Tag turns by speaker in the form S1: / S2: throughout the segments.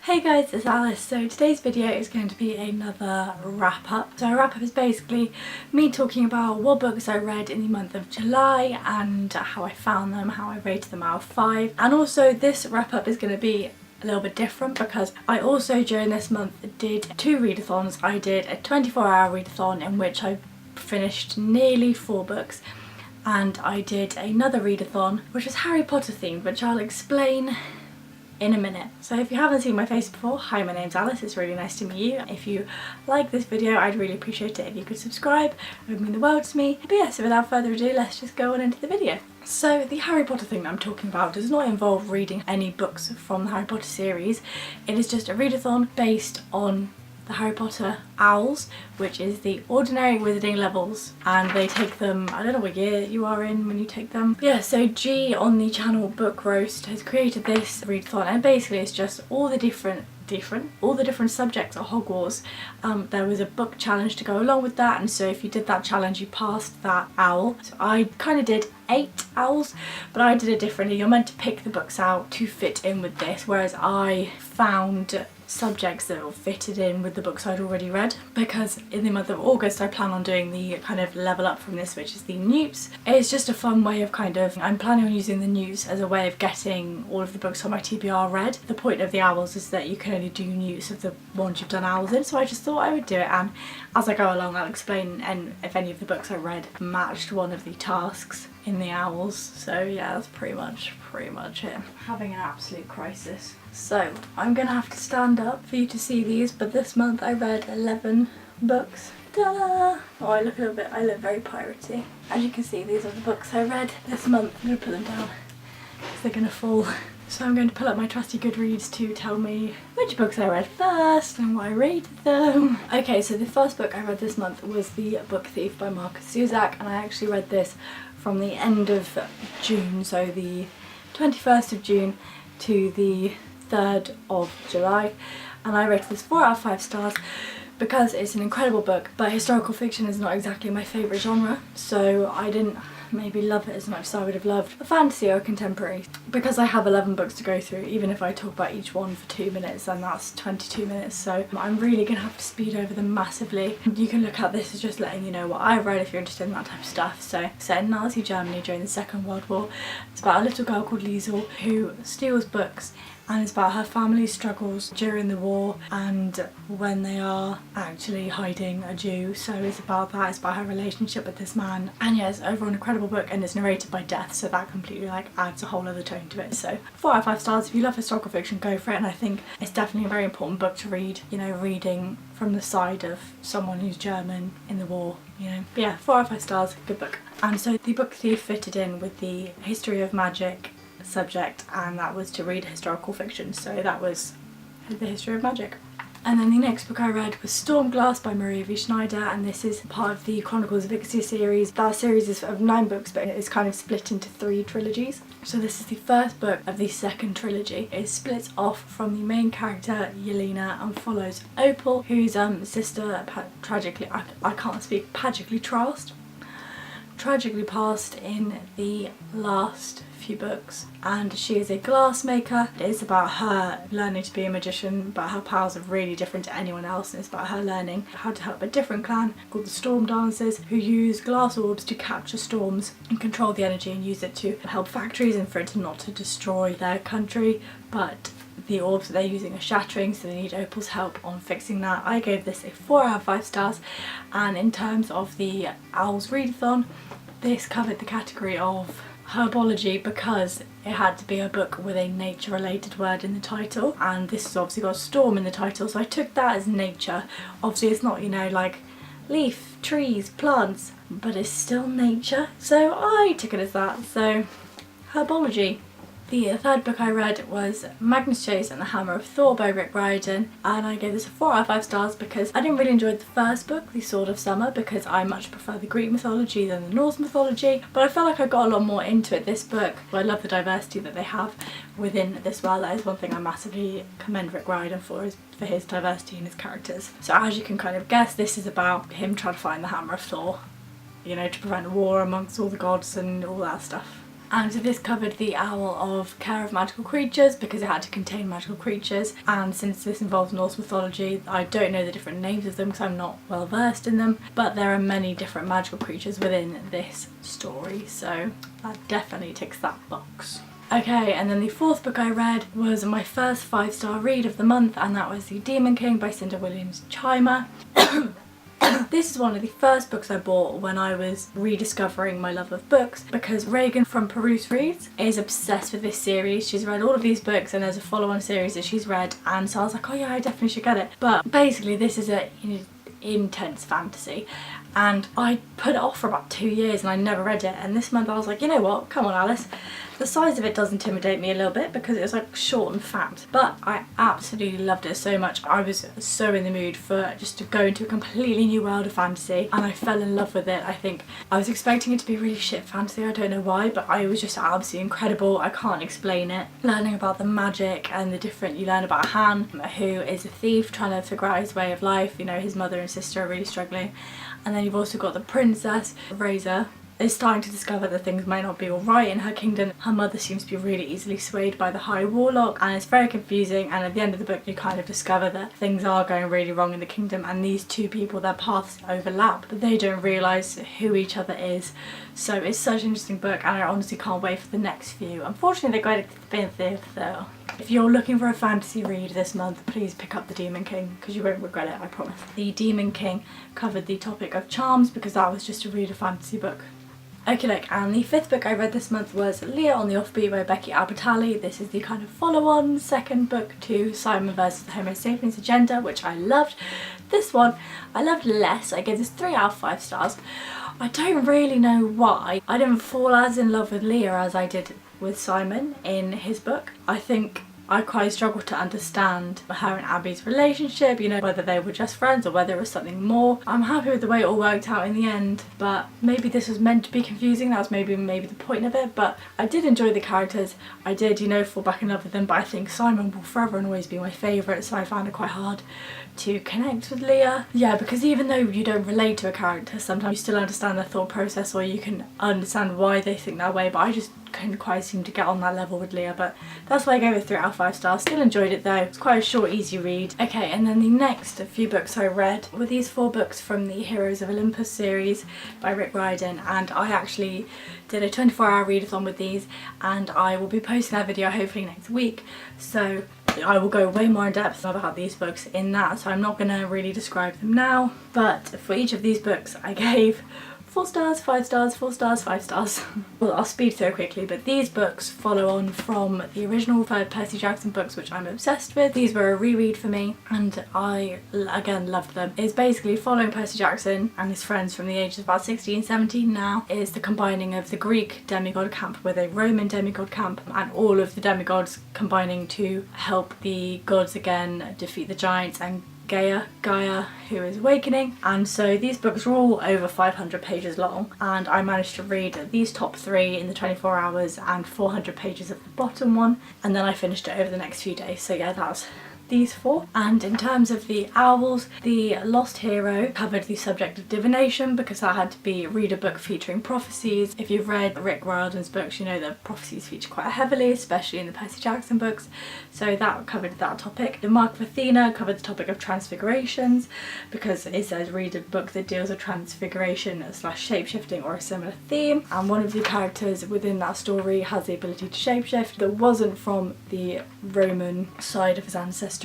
S1: Hey guys, it's Alice. So today's video is going to be another wrap up. So a wrap up is basically me talking about what books I read in the month of July and how I found them, how I rated them out of 5. And also this wrap up is going to be a little bit different because I also during this month did 2 readathons. I did a 24-hour readathon in which I finished nearly 4 books, and I did another readathon which was Harry Potter themed, which I'll explain in a minute. So if you haven't seen my face before, hi, my name's Alice, it's really nice to meet you. If you like this video, I'd really appreciate it if you could subscribe, it would mean the world to me. But yeah, so without further ado, let's just go on into the video. So the Harry Potter thing that I'm talking about does not involve reading any books from the Harry Potter series. It is just a readathon based on the Harry Potter Owls, which is the ordinary wizarding levels, and they take them, I don't know what year you are in when you take them. Yeah, so G on the channel Book Roast has created this readathon, and basically it's just all the different subjects at Hogwarts. There was a book challenge to go along with that, and so if you did that challenge you passed that owl. So I kind of did 8 owls, but I did it differently. You're meant to pick the books out to fit in with this, whereas I found subjects that all fitted in with the books I'd already read, because in the month of August I plan on doing the kind of level up from this, which is the Newts. It's just a fun way of I'm planning on using the Newts as a way of getting all of the books on my TBR read. The point of the owls is that you can only do Newts of the ones you've done owls in, so I just thought I would do it, and as I go along I'll explain and if any of the books I read matched one of the tasks in the owls. So yeah, that's pretty much it. I'm having an absolute crisis. So I'm gonna have to stand up for you to see these, but this month I read 11 books. Ta-da! Oh, I look very piratey. As you can see, these are the books I read this month. I'm gonna put them down because they're gonna fall. So I'm going to pull up my trusty Goodreads to tell me which books I read first and why I rated them. Okay, so the first book I read this month was The Book Thief by Marcus Zusak, and I actually read this from the end of June, so the 21st of June to the 3rd of July, and I rated this 4 out of 5 stars because it's an incredible book, but historical fiction is not exactly my favourite genre, so I didn't maybe love it as much as I would have loved a fantasy or a contemporary. Because I have 11 books to go through, even if I talk about each one for 2 minutes, then that's 22 minutes, so I'm really gonna have to speed over them massively. You can look at this as just letting you know what I've read if you're interested in that type of stuff. So set in Nazi Germany during the Second World War. It's about a little girl called Liesel who steals books, and it's about her family's struggles during the war and when they are actually hiding a Jew. So it's about that, it's about her relationship with this man. And yeah, it's overall an incredible book, and it's narrated by Death, so that completely adds a whole other tone to it. So 4 out of 5 stars. If you love historical fiction, go for it, and I think it's definitely a very important book to read, you know, reading from the side of someone who's German in the war, you know. But yeah, 4 out of 5 stars, good book. And so The Book Thief fitted in with the history of magic subject, and that was to read historical fiction, so that was the history of magic. And then the next book I read was Stormglass by Maria V. Schneider, and this is part of the Chronicles of Ixia series. That series is of 9 books, but it's kind of split into 3 trilogies. So this is the first book of the second trilogy. It splits off from the main character Yelena and follows Opal, whose sister tragically passed in the last few books, and she is a glass maker. It is about her learning to be a magician, but her powers are really different to anyone else, and it's about her learning how to help a different clan called the Storm Dancers, who use glass orbs to capture storms and control the energy and use it to help factories and for it not to destroy their country, but the orbs that they're using are shattering, so they need Opal's help on fixing that. I gave this a 4 out of 5 stars, and in terms of the Owls readathon, this covered the category of herbology because it had to be a book with a nature related word in the title, and this has obviously got storm in the title, so I took that as nature. Obviously it's not, you know, like leaf, trees, plants, but it's still nature, so I took it as that. So herbology. The third book I read was Magnus and the Hammer of Thor by Rick Riordan, and I gave this a 4 out of 5 stars because I didn't really enjoy the first book, The Sword of Summer, because I much prefer the Greek mythology than the Norse mythology, but I felt like I got a lot more into it this book. I love the diversity that they have within this world. That is one thing I massively commend Rick Riordan for, is for his diversity in his characters. So as you can kind of guess, this is about him trying to find the Hammer of Thor, you know, to prevent war amongst all the gods and all that stuff. And so this covered the owl of care of magical creatures because it had to contain magical creatures, and since this involves Norse mythology, I don't know the different names of them because I'm not well versed in them, but there are many different magical creatures within this story, so that definitely ticks that box. Okay, and then the fourth book I read was my first 5-star read of the month, and that was The Demon King by Cinda Williams Chimer. This is one of the first books I bought when I was rediscovering my love of books, because Reagan from Peruse Reads is obsessed with this series. She's read all of these books and there's a follow-on series that she's read, and so I was like, oh yeah, I definitely should get it. But basically this is a intense fantasy, and I put it off for about 2 years and I never read it, and this month I was like, you know what, come on Alice. The size of it does intimidate me a little bit because it was like short and fat, but I absolutely loved it so much. I was so in the mood for just to go into a completely new world of fantasy, and I fell in love with it. I think I was expecting it to be really shit fantasy, I don't know why, but it was just absolutely incredible. I can't explain it. Learning about the magic and the different, you learn about Han, who is a thief trying to figure out his way of life. You know, his mother and sister are really struggling, and then you've also got the princess Razor is starting to discover that things might not be alright in her kingdom. Her mother seems to be really easily swayed by the High Warlock, and it's very confusing, and at the end of the book you kind of discover that things are going really wrong in the kingdom, and these two people, their paths overlap, but they don't realise who each other is. So it's such an interesting book, and I honestly can't wait for the next few. Unfortunately they got it to the fifth though. If you're looking for a fantasy read this month, please pick up The Demon King, because you won't regret it, I promise. The Demon King covered the topic of charms because that was just a read a fantasy book. Okay, and the fifth book I read this month was Leah on the Offbeat by Becky Albertalli. This is the kind of follow-on second book to Simon vs. the Homo Sapiens Agenda, which I loved. This one I loved less. I gave this 3 out of 5 stars. I don't really know why. I didn't fall as in love with Leah as I did with Simon in his book. I think I quite struggled to understand her and Abby's relationship, you know, whether they were just friends or whether it was something more. I'm happy with the way it all worked out in the end, but maybe this was meant to be confusing. That was maybe the point of it, but I did enjoy the characters. I did, you know, fall back in love with them, but I think Simon will forever and always be my favourite, so I found it quite hard to connect with Leah. Yeah, because even though you don't relate to a character, sometimes you still understand their thought process, or you can understand why they think that way, but I just couldn't quite seem to get on that level with Leah. But that's why I gave it 3 out of 5 stars. Still enjoyed it though. It's quite a short, easy read. Okay, and then the next few books I read were these 4 books from the Heroes of Olympus series by Rick Riordan, and I actually did a 24-hour readathon with these, and I will be posting that video hopefully next week, so I will go way more in depth about these books in that, so I'm not going to really describe them now. But for each of these books I gave 4 stars, 5 stars, 4 stars, 5 stars. Well, I'll speed through quickly, but these books follow on from the original Percy Jackson books, which I'm obsessed with. These were a reread for me, and I, again, loved them. It's basically following Percy Jackson and his friends from the ages of about 16, 17 now. It's the combining of the Greek demigod camp with a Roman demigod camp, and all of the demigods combining to help the gods again defeat the giants and Gaia, who is awakening. And so these books were all over 500 pages long, and I managed to read these top 3 in the 24 hours and 400 pages of the bottom one, and then I finished it over the next few days. So yeah, that's these 4. And in terms of the owls, the Lost Hero covered the subject of divination because that had to be read a book featuring prophecies. If you've read Rick Riordan's books, you know that prophecies feature quite heavily, especially in the Percy Jackson books, so that covered that topic. The Mark of Athena covered the topic of transfigurations because it says read a book that deals with transfiguration / shapeshifting or a similar theme, and one of the characters within that story has the ability to shapeshift that wasn't from the Roman side of his ancestry.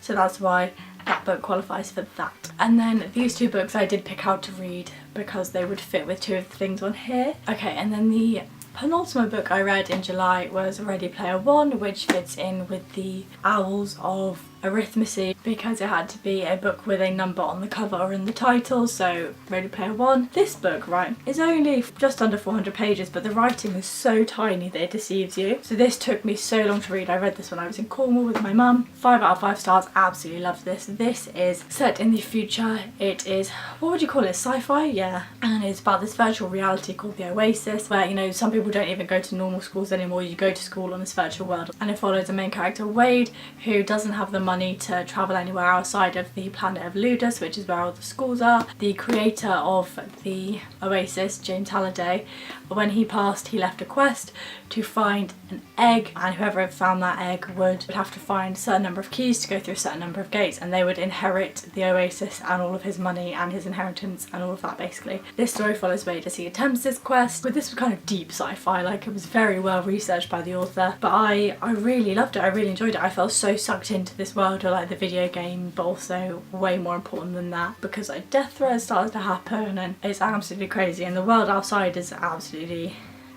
S1: So that's why that book qualifies for that. And then these 2 books I did pick out to read because they would fit with 2 of the things on here. Okay, and then the penultimate book I read in July was Ready Player One, which fits in with the Owls of Arithmetic because it had to be a book with a number on the cover or in the title, so Ready Player One. This book, right, is only just under 400 pages, but the writing is so tiny that it deceives you. So this took me so long to read. I read this when I was in Cornwall with my mum. 5 out of 5 stars, absolutely loved this. This is set in the future. It is, what would you call it, sci-fi? Yeah. And it's about this virtual reality called the Oasis, where, you know, some people don't even go to normal schools anymore. You go to school on this virtual world, and it follows the main character Wade, who doesn't have the money to travel anywhere outside of the planet of Ludus, which is where all the schools are. The creator of the Oasis, James Halliday, when he passed, he left a quest to find an egg, and whoever found that egg would have to find a certain number of keys to go through a certain number of gates, and they would inherit the Oasis and all of his money and his inheritance and all of that basically. This story follows Wade as he attempts this quest, but this was kind of deep sci-fi, like it was very well researched by the author, but I really loved it. I really enjoyed it. I felt so sucked into this world of like the video game, but also way more important than that, because like death threats started to happen and it's absolutely crazy, and the world outside is absolutely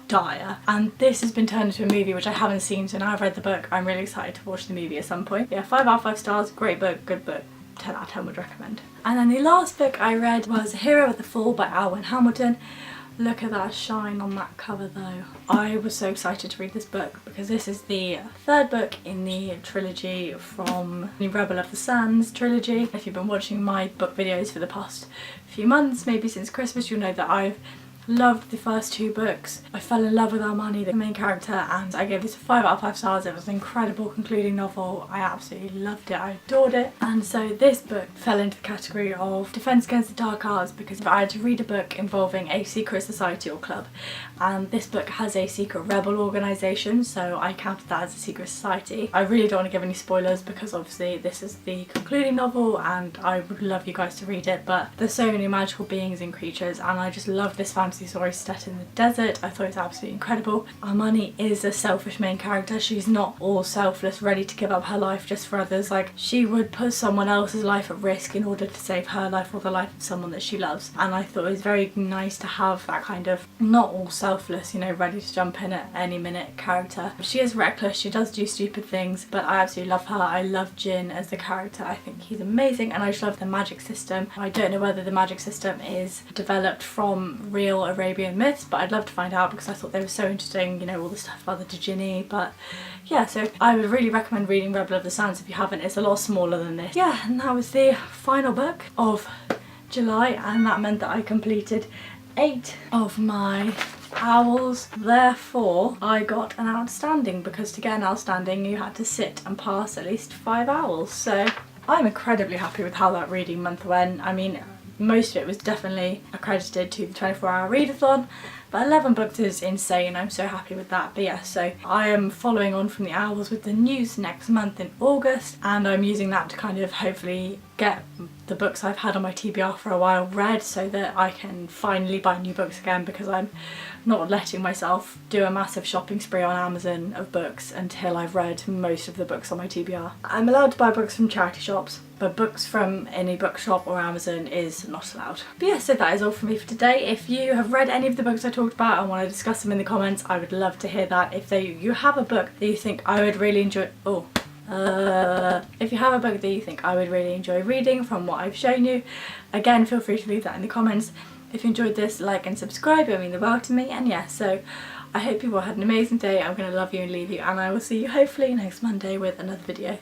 S1: dire, and this has been turned into a movie which I haven't seen, so now I've read the book I'm really excited to watch the movie at some point. Yeah, 5 out of 5 stars, great book, good book, 10 out of 10 would recommend. And then the last book I read was Hero of the Fall by Alwyn Hamilton. Look at that shine on that cover though. I was so excited to read this book because this is the third book in the trilogy from the Rebel of the Sands trilogy. If you've been watching my book videos for the past few months, maybe since Christmas, you'll know that I've loved the first 2 books. I fell in love with Armani, the main character, and I gave this a 5 out of 5 stars. It was an incredible concluding novel. I absolutely loved it. I adored it. And so this book fell into the category of Defence Against the Dark Arts because I had to read a book involving a secret society or club, and this book has a secret rebel organisation, so I counted that as a secret society. I really don't want to give any spoilers because obviously this is the concluding novel and I would love you guys to read it, but there's so many magical beings and creatures, and I just love this fantasy story set in the desert. I thought it was absolutely incredible. Armani is a selfish main character. She's not all selfless, ready to give up her life just for others. Like, she would put someone else's life at risk in order to save her life or the life of someone that she loves, and I thought it was very nice to have that kind of not all selfless, you know, ready to jump in at any minute character. She is reckless, she does do stupid things, but I absolutely love her. I love Jin as the character. I think he's amazing, and I just love the magic system. I don't know whether the magic system is developed from real Arabian myths, but I'd love to find out because I thought they were so interesting, you know, all the stuff about the Djinni. But yeah, so I would really recommend reading Rebel of the Sands if you haven't. It's a lot smaller than this. Yeah, and that was the final book of July, and that meant that I completed 8 of my owls. Therefore I got an outstanding, because to get an outstanding you had to sit and pass at least 5 owls. So I'm incredibly happy with how that reading month went. I mean, most of it was definitely accredited to the 24-hour readathon, but 11 books is insane. I'm so happy with that. But yeah, so I am following on from the owls with the news next month in August, and I'm using that to kind of hopefully get the books I've had on my TBR for a while read, so that I can finally buy new books again, because I'm not letting myself do a massive shopping spree on Amazon of books until I've read most of the books on my TBR. I'm allowed to buy books from charity shops, but books from any bookshop or Amazon is not allowed. But yeah, so that is all from me for today. If you have read any of the books I talked about and want to discuss them in the comments, I would love to hear that. If you have a book that you think I would really enjoy, if you have a book that you think I would really enjoy reading from what I've shown you, again, feel free to leave that in the comments. If you enjoyed this, like and subscribe, it would mean the world to me. And yeah, so I hope you all had an amazing day. I'm going to love you and leave you, and I will see you hopefully next Monday with another video.